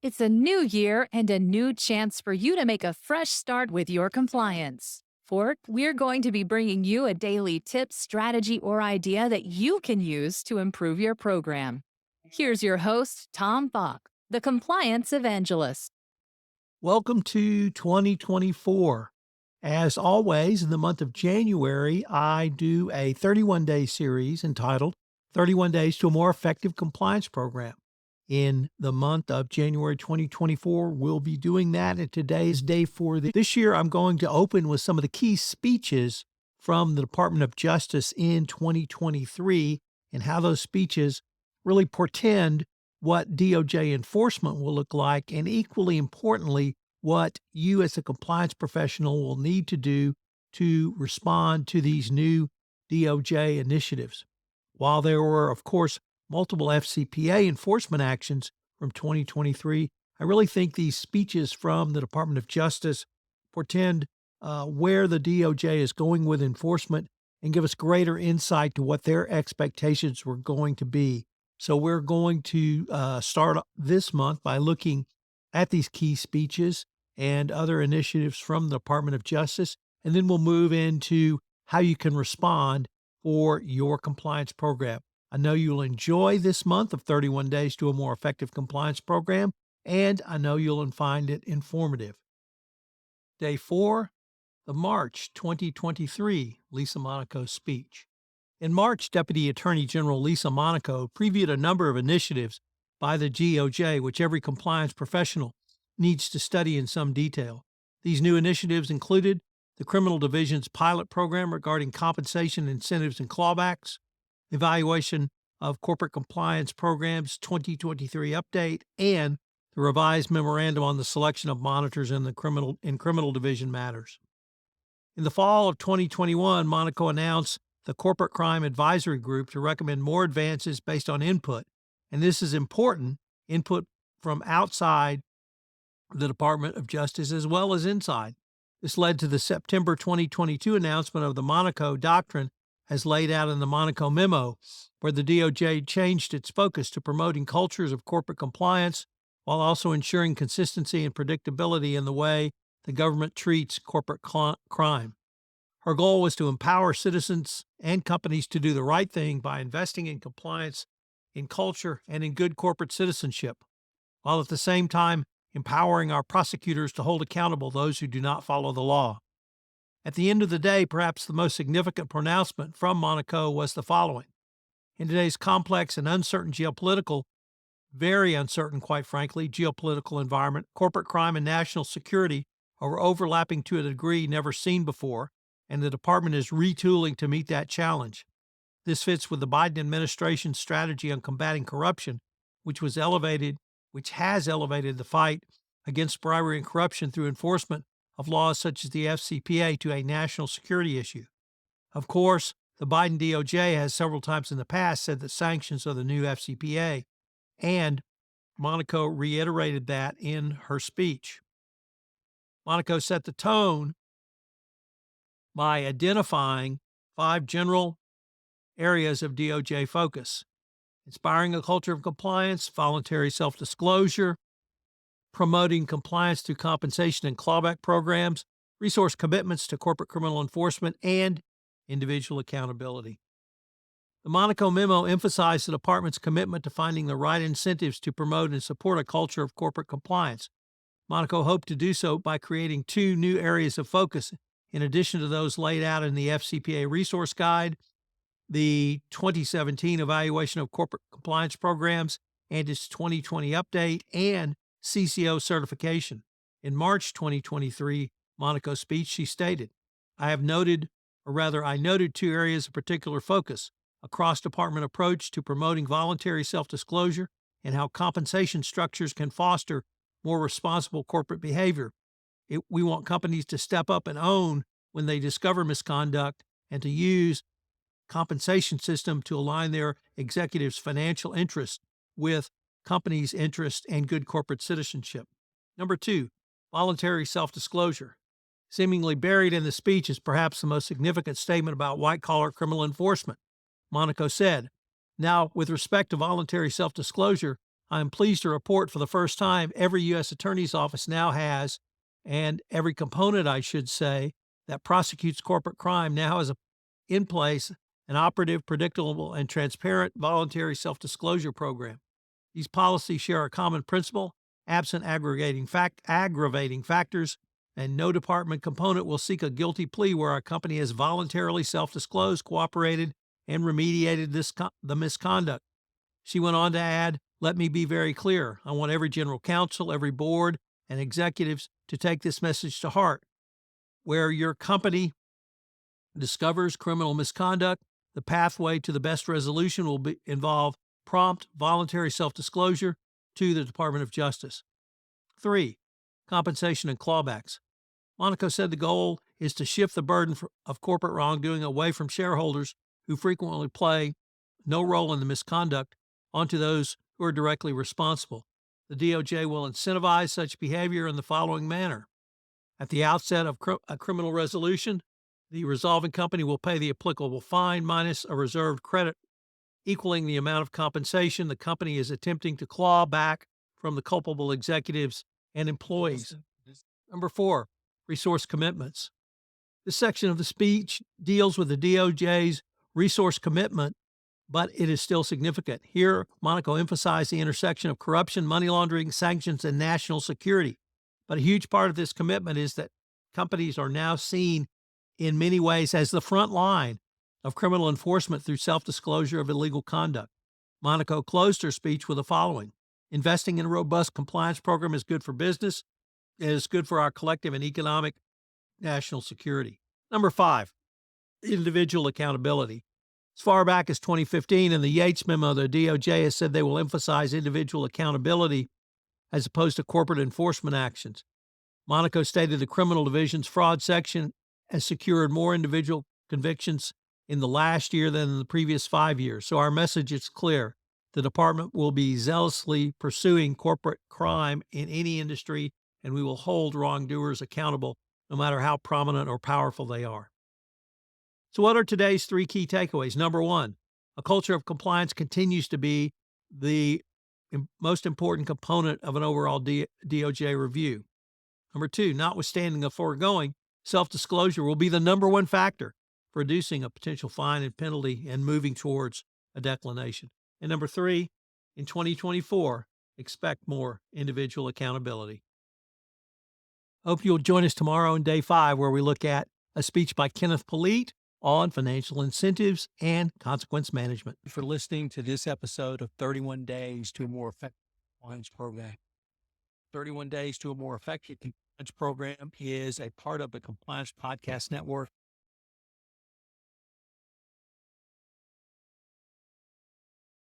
It's a new year and a new chance for you to make a fresh start with your compliance. We're going to be bringing you a daily tip, strategy, or idea that you can use to improve your program. Here's your host, Tom Bach, the Compliance Evangelist. Welcome to 2024. As always, in the month of January, I do a 31-day series entitled 31 Days to a More Effective Compliance Program. In the month of January 2024, we'll be doing that, and today is day 4. This year, I'm going to open with some of the key speeches from the Department of Justice in 2023 and how those speeches really portend what DOJ enforcement will look like, and equally importantly, what you as a compliance professional will need to do to respond to these new DOJ initiatives. While there were, of course, multiple FCPA enforcement actions from 2023, I really think these speeches from the Department of Justice portend where the DOJ is going with enforcement and give us greater insight to what their expectations were going to be. So we're going to start this month by looking at these key speeches and other initiatives from the Department of Justice, and then we'll move into how you can respond for your compliance program. I know you'll enjoy this month of 31 Days to a More Effective Compliance Program, and I know you'll find it informative. Day 4, the March 2023 Lisa Monaco speech. In March, Deputy Attorney General Lisa Monaco previewed a number of initiatives by the DOJ, which every compliance professional needs to study in some detail. These new initiatives included the Criminal Division's pilot program regarding compensation, incentives, and clawbacks, evaluation of corporate compliance programs 2023 update, and the revised memorandum on the selection of monitors in criminal division matters. In the fall of 2021, Monaco announced the Corporate Crime Advisory Group to recommend more advances based on input, and this is important, input from outside the Department of Justice as well as inside. This led to the September 2022 announcement of the Monaco Doctrine as laid out in the Monaco Memo, where the DOJ changed its focus to promoting cultures of corporate compliance while also ensuring consistency and predictability in the way the government treats corporate crime. Her goal was to empower citizens and companies to do the right thing by investing in compliance, in culture, and in good corporate citizenship, while at the same time empowering our prosecutors to hold accountable those who do not follow the law. At the end of the day, perhaps the most significant pronouncement from Monaco was the following. In today's complex and uncertain very uncertain, quite frankly, geopolitical environment, corporate crime and national security are overlapping to a degree never seen before, and the department is retooling to meet that challenge. This fits with the Biden administration's strategy on combating corruption, which has elevated the fight against bribery and corruption through enforcement of laws such as the FCPA to a national security issue. Of course, the Biden DOJ has several times in the past said that sanctions are the new FCPA, and Monaco reiterated that in her speech. Monaco set the tone by identifying 5 general areas of DOJ focus: inspiring a culture of compliance, voluntary self-disclosure, promoting compliance through compensation and clawback programs, resource commitments to corporate criminal enforcement, and individual accountability. The Monaco Memo emphasized the department's commitment to finding the right incentives to promote and support a culture of corporate compliance. Monaco hoped to do so by creating 2 new areas of focus, in addition to those laid out in the FCPA Resource Guide, the 2017 Evaluation of Corporate Compliance Programs and its 2020 update, and CCO certification. In March 2023 Monaco speech, she stated, I noted 2 areas of particular focus: a cross-department approach to promoting voluntary self-disclosure and how compensation structures can foster more responsible corporate behavior. We want companies to step up and own when they discover misconduct and to use compensation system to align their executives' financial interests with companies' interests and good corporate citizenship. Number 2, voluntary self-disclosure. Seemingly buried in the speech is perhaps the most significant statement about white-collar criminal enforcement. Monaco said, now, with respect to voluntary self-disclosure, I am pleased to report for the first time every U.S. Attorney's Office now has, and every component, I should say, that prosecutes corporate crime now has in place an operative, predictable, and transparent voluntary self-disclosure program. These policies share a common principle: absent aggravating factors, and no department component will seek a guilty plea where a company has voluntarily self-disclosed, cooperated, and remediated the misconduct. She went on to add, "Let me be very clear. I want every general counsel, every board, and executives to take this message to heart. Where your company discovers criminal misconduct, the pathway to the best resolution will involve prompt, voluntary self-disclosure to the Department of Justice." 3. Compensation and clawbacks. Monaco said the goal is to shift the burden of corporate wrongdoing away from shareholders, who frequently play no role in the misconduct, onto those who are directly responsible. The DOJ will incentivize such behavior in the following manner. At the outset of a criminal resolution, the resolving company will pay the applicable fine minus a reserved credit equaling the amount of compensation the company is attempting to claw back from the culpable executives and employees. Number 4, resource commitments. This section of the speech deals with the DOJ's resource commitment, but it is still significant. Here, Monaco emphasized the intersection of corruption, money laundering, sanctions, and national security. But a huge part of this commitment is that companies are now seen in many ways as the front line of criminal enforcement through self-disclosure of illegal conduct. Monaco closed her speech with the following: "Investing in a robust compliance program is good for business. It is good for our collective and economic national security." Number 5, individual accountability. As far back as 2015, in the Yates memo, the DOJ has said they will emphasize individual accountability as opposed to corporate enforcement actions. Monaco stated the criminal division's fraud section has secured more individual convictions in the last year than in the previous 5 years. So our message is clear. The department will be zealously pursuing corporate crime in any industry, and we will hold wrongdoers accountable no matter how prominent or powerful they are. So what are today's 3 key takeaways? Number 1, a culture of compliance continues to be the most important component of an overall DOJ review. Number 2, notwithstanding the foregoing, self-disclosure will be the number 1 factor for reducing a potential fine and penalty and moving towards a declination. And number 3, in 2024, expect more individual accountability. Hope you'll join us tomorrow on day 5, where we look at a speech by Kenneth Polite on financial incentives and consequence management. For listening to this episode of 31 Days to a More Effective Compliance Program. 31 Days to a More Effective Compliance Program is a part of the Compliance Podcast Network.